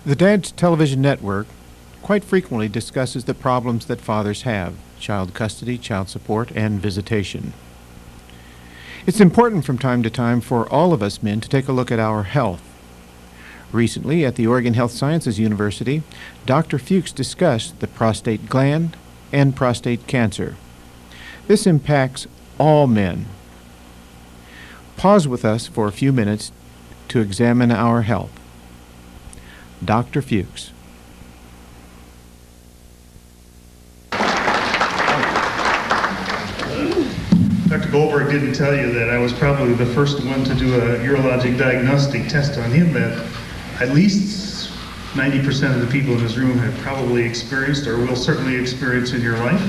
The DADS television network quite frequently discusses the problems that fathers have: child custody, child support, and visitation. It's important from time to time for all of us men to take a look at our health. Recently, at the Oregon Health Sciences University, Dr. Fuchs discussed the prostate gland and prostate cancer. This impacts all men. Pause with us for a few minutes to examine our health. Dr. Fuchs. Dr. Goldberg didn't tell you that I was probably the first one to do a urologic diagnostic test on him that at least 90% of the people in this room have probably experienced or will certainly experience in your life.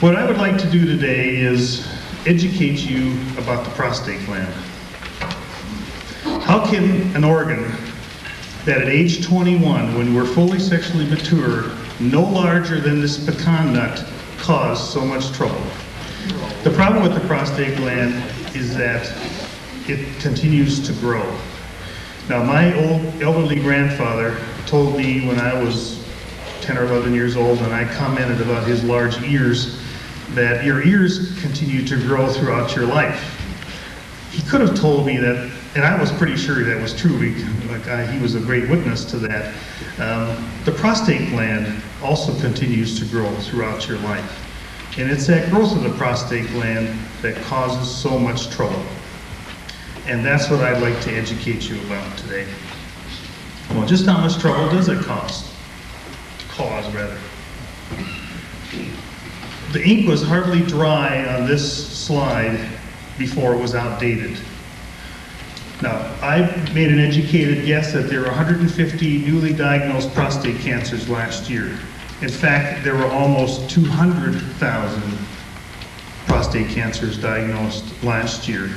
What I would like to do today is educate you about the prostate gland. How can an organ that at age 21, when we're fully sexually mature, no larger than this pecan nut, cause so much trouble? The problem with the prostate gland is that it continues to grow. Now, my old elderly grandfather told me when I was 10 or 11 years old, and I commented about his large ears, that your ears continue to grow throughout your life. He could have told me that, and I was pretty sure that was true, because he was a great witness to that. The prostate gland also continues to grow throughout your life. And it's that growth of the prostate gland that causes so much trouble. And that's what I'd like to educate you about today. Well, just how much trouble does it cause? The ink was hardly dry on this slide before it was outdated. Now, I made an educated guess that there were 150 newly diagnosed prostate cancers last year. In fact, there were almost 200,000 prostate cancers diagnosed last year.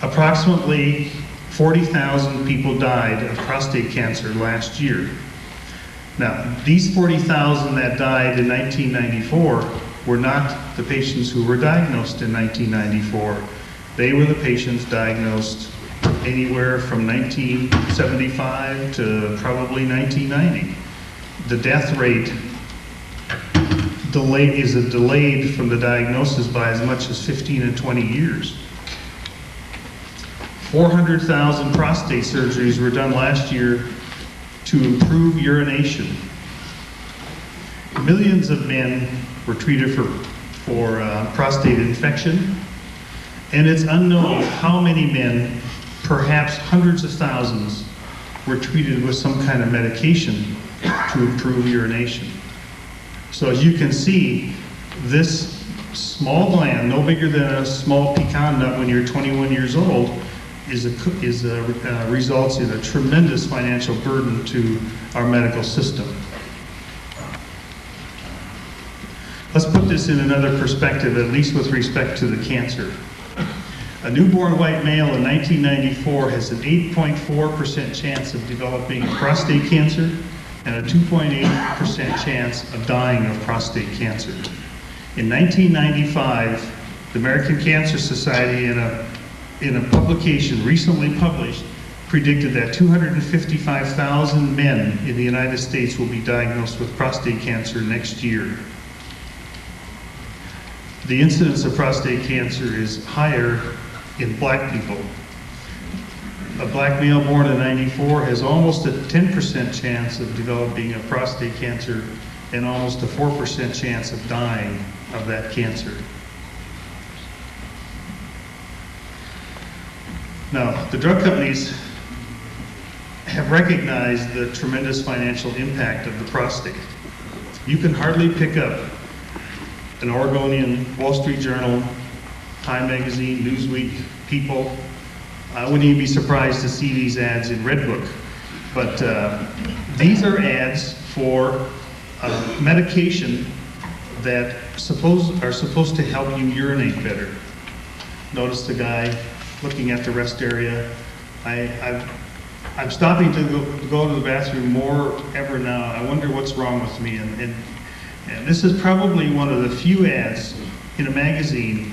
Approximately 40,000 people died of prostate cancer last year. Now, these 40,000 that died in 1994 were not the patients who were diagnosed in 1994. They were the patients diagnosed anywhere from 1975 to probably 1990. The death rate is delayed from the diagnosis by as much as 15 and 20 years. 400,000 prostate surgeries were done last year to improve urination. Millions of men were treated for prostate infection, and it's unknown how many men, perhaps hundreds of thousands, were treated with some kind of medication to improve urination. So as you can see, this small gland, no bigger than a small pecan nut when you're 21 years old, results in a tremendous financial burden to our medical system. Let's put this in another perspective, at least with respect to the cancer. A newborn white male in 1994 has an 8.4% chance of developing prostate cancer and a 2.8% chance of dying of prostate cancer. In 1995, the American Cancer Society, in a publication recently published, predicted that 255,000 men in the United States will be diagnosed with prostate cancer next year. The incidence of prostate cancer is higher in black people. A black male born in '94 has almost a 10% chance of developing a prostate cancer and almost a 4% chance of dying of that cancer. Now, the drug companies have recognized the tremendous financial impact of the prostate. You can hardly pick up an Oregonian, Wall Street Journal, Time Magazine, Newsweek, People. I wouldn't even be surprised to see these ads in Redbook. But these are ads for medication that are supposed to help you urinate better. Notice the guy looking at the rest area. I'm stopping to go to the bathroom more ever now. I wonder what's wrong with me. And this is probably one of the few ads in a magazine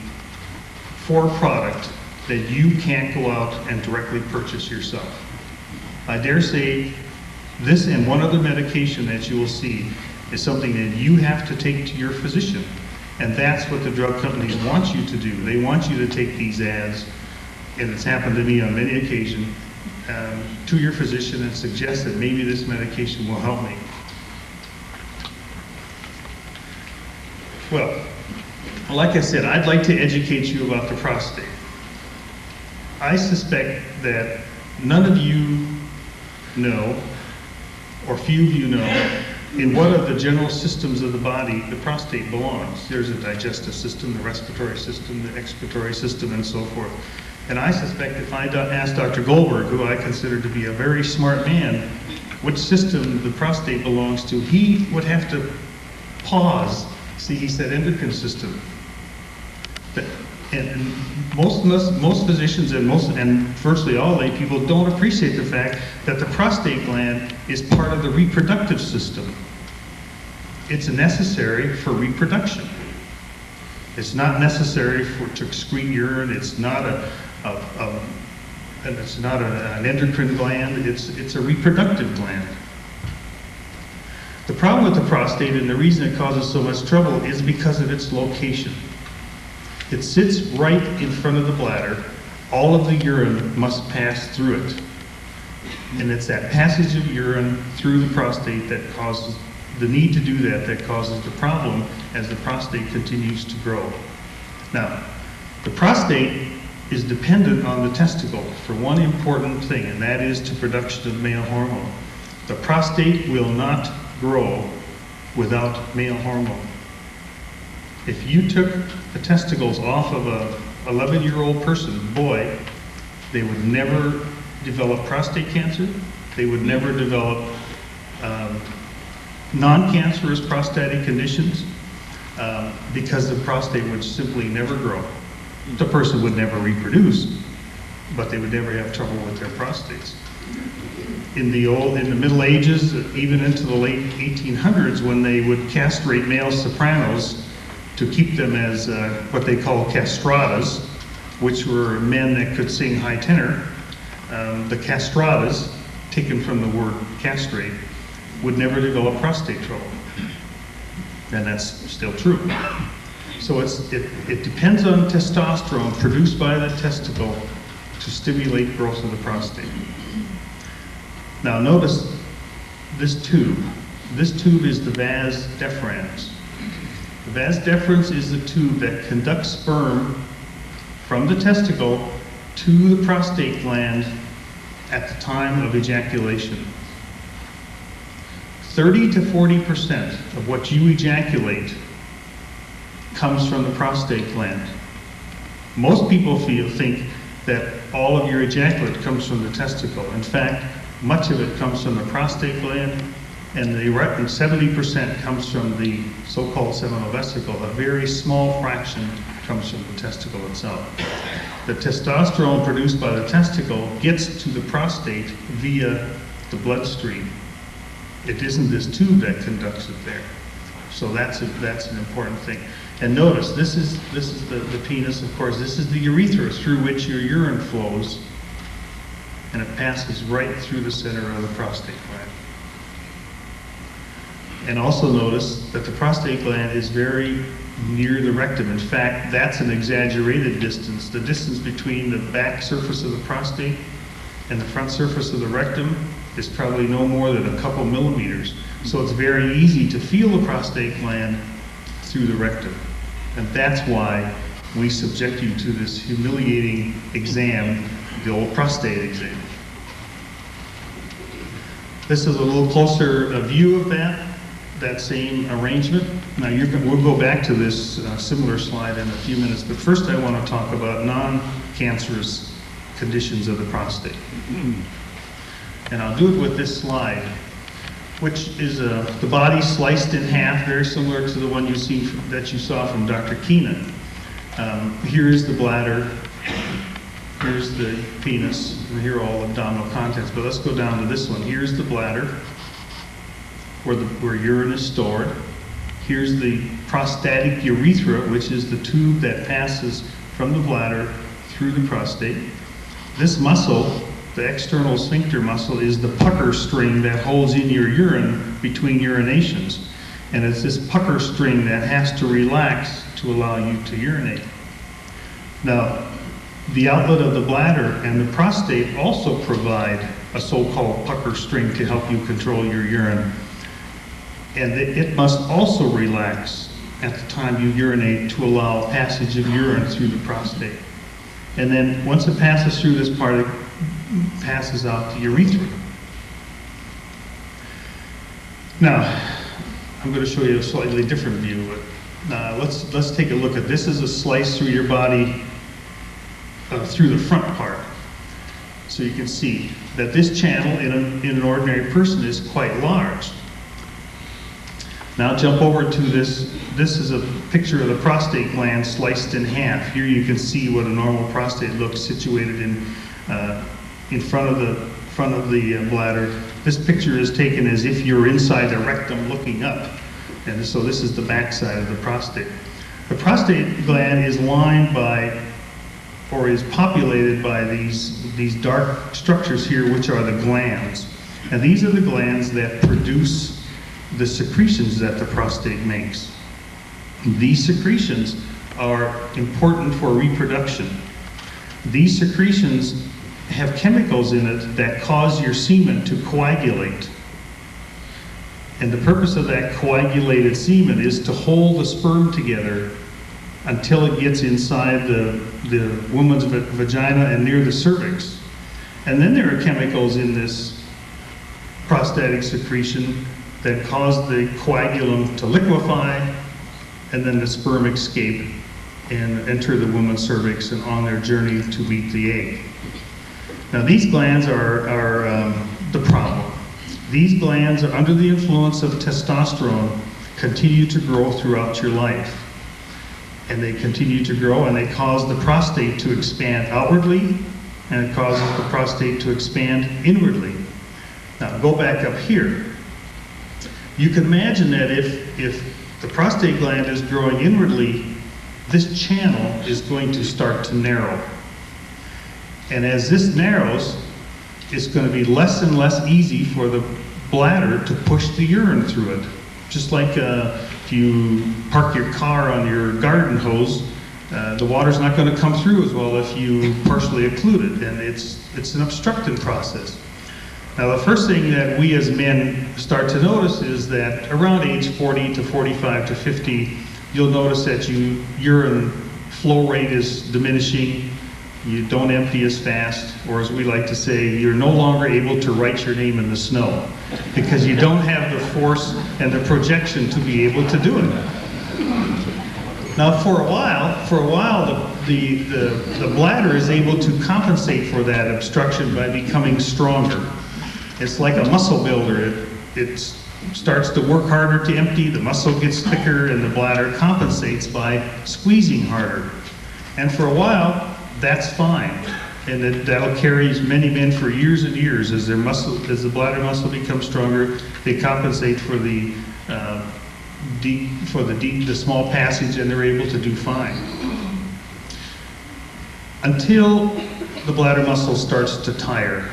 for a product that you can't go out and directly purchase yourself. I dare say this and one other medication that you will see is something that you have to take to your physician. And that's what the drug companies want you to do. They want you to take these ads, and it's happened to me on many occasions, to your physician and suggest that maybe this medication will help me. Well, like I said, I'd like to educate you about the prostate. I suspect that none of you know, or few of you know, in what of the general systems of the body the prostate belongs. There's a digestive system, the respiratory system, the excretory system, and so forth. And I suspect if I asked Dr. Goldberg, who I consider to be a very smart man, which system the prostate belongs to, he would have to pause. See, he said endocrine system. And most physicians and virtually all lay people don't appreciate the fact that the prostate gland is part of the reproductive system. It's necessary for reproduction. It's not necessary to excrete urine. It's not an endocrine gland. It's a reproductive gland. The problem with the prostate, and the reason it causes so much trouble, is because of its location. It sits right in front of the bladder. All of the urine must pass through it. And it's that passage of urine through the prostate that causes the need to do that causes the problem as the prostate continues to grow. Now, the prostate is dependent on the testicle for one important thing, and that is to production of male hormone. The prostate will not grow without male hormone. If you took the testicles off of a 11-year-old person, boy, they would never develop prostate cancer. They would never develop non-cancerous prostatic conditions because the prostate would simply never grow. The person would never reproduce, but they would never have trouble with their prostates. In the Middle Ages, even into the late 1800s, when they would castrate male sopranos to keep them as what they call castratas, which were men that could sing high tenor, the castratas, taken from the word castrate, would never develop prostate trouble. And that's still true. So it depends on testosterone produced by the testicle to stimulate growth of the prostate. Now notice this tube. This tube is the vas deferens. The vas deferens is the tube that conducts sperm from the testicle to the prostate gland at the time of ejaculation. 30 to 40% of what you ejaculate comes from the prostate gland. Most people think that all of your ejaculate comes from the testicle. In fact, much of it comes from the prostate gland, and 70% comes from the so-called seminal vesicle. A very small fraction comes from the testicle itself. The testosterone produced by the testicle gets to the prostate via the bloodstream. It isn't this tube that conducts it there. So that's an important thing. And notice, this is the penis, of course. This is the urethra through which your urine flows, and it passes right through the center of the prostate gland. And also notice that the prostate gland is very near the rectum. In fact, that's an exaggerated distance. The distance between the back surface of the prostate and the front surface of the rectum is probably no more than a couple millimeters. So it's very easy to feel the prostate gland through the rectum. And that's why we subject you to this humiliating exam, the old prostate exam. This is a little closer view of that same arrangement. Now we'll go back to this similar slide in a few minutes, but first I want to talk about non-cancerous conditions of the prostate. And I'll do it with this slide, which is the body sliced in half, very similar to the one that you saw from Dr. Keenan. Here's the bladder, here's the penis, and here are all abdominal contents, but let's go down to this one. Here's the bladder, where urine is stored. Here's the prostatic urethra, which is the tube that passes from the bladder through the prostate. This muscle, The external sphincter muscle is the pucker string that holds in your urine between urinations. And it's this pucker string that has to relax to allow you to urinate. Now, the outlet of the bladder and the prostate also provide a so-called pucker string to help you control your urine. And it must also relax at the time you urinate to allow passage of urine through the prostate. And then once it passes through this part, it passes out the urethra. Now, I'm going to show you a slightly different view. Let's take a look at this. Is a slice through your body through the front part. So you can see that this channel in an ordinary person is quite large. Now jump over to this. This is a picture of the prostate gland sliced in half. Here you can see what a normal prostate looks, situated in front of the bladder. This picture is taken as if you're inside the rectum looking up. And so this is the back side of the prostate. The prostate gland is lined by, or is populated by these dark structures here, which are the glands. And these are the glands that produce the secretions that the prostate makes. These secretions are important for reproduction. These secretions have chemicals in it that cause your semen to coagulate. And the purpose of that coagulated semen is to hold the sperm together until it gets inside the woman's vagina and near the cervix. And then there are chemicals in this prostatic secretion that cause the coagulum to liquefy, and then the sperm escape and enter the woman's cervix and on their journey to meet the egg. Now these glands are the problem. These glands, are under the influence of testosterone, continue to grow throughout your life. And they continue to grow, and they cause the prostate to expand outwardly, and it causes the prostate to expand inwardly. Now go back up here. You can imagine that if the prostate gland is growing inwardly, this channel is going to start to narrow. And as this narrows, it's going to be less and less easy for the bladder to push the urine through it. Just like if you park your car on your garden hose, the water's not going to come through as well if you partially occlude it, and it's an obstructive process. Now the first thing that we as men start to notice is that around age 40 to 45 to 50, you'll notice that urine flow rate is diminishing, you don't empty as fast, or as we like to say, you're no longer able to write your name in the snow because you don't have the force and the projection to be able to do it. Now for a while the bladder is able to compensate for that obstruction by becoming stronger. It's like a muscle builder. It starts to work harder to empty, the muscle gets thicker, and the bladder compensates by squeezing harder. And for a while, that's fine. And that'll carry many men for years and years. As the bladder muscle becomes stronger, they compensate for the small passage, and they're able to do fine. Until the bladder muscle starts to tire.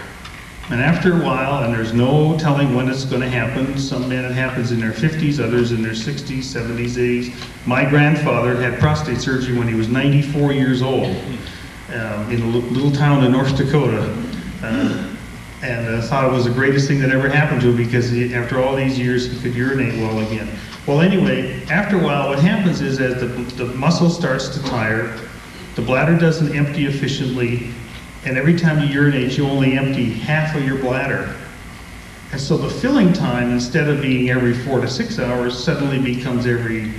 And after a while, and there's no telling when it's going to happen, some men it happens in their 50s, others in their 60s, 70s, 80s. My grandfather had prostate surgery when he was 94 years old in a little town in North Dakota. And thought it was the greatest thing that ever happened to him because after all these years he could urinate well again. Well anyway, after a while what happens is as the muscle starts to tire, the bladder doesn't empty efficiently, and every time you urinate, you only empty half of your bladder. And so the filling time, instead of being every 4 to 6 hours, suddenly becomes every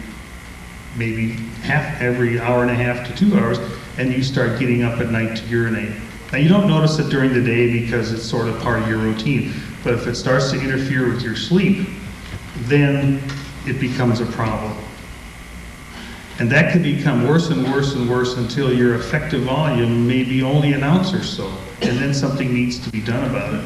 hour and a half to 2 hours, and you start getting up at night to urinate. Now you don't notice it during the day because it's sort of part of your routine, but if it starts to interfere with your sleep, then it becomes a problem. And that can become worse and worse and worse until your effective volume may be only an ounce or so, and then something needs to be done about it.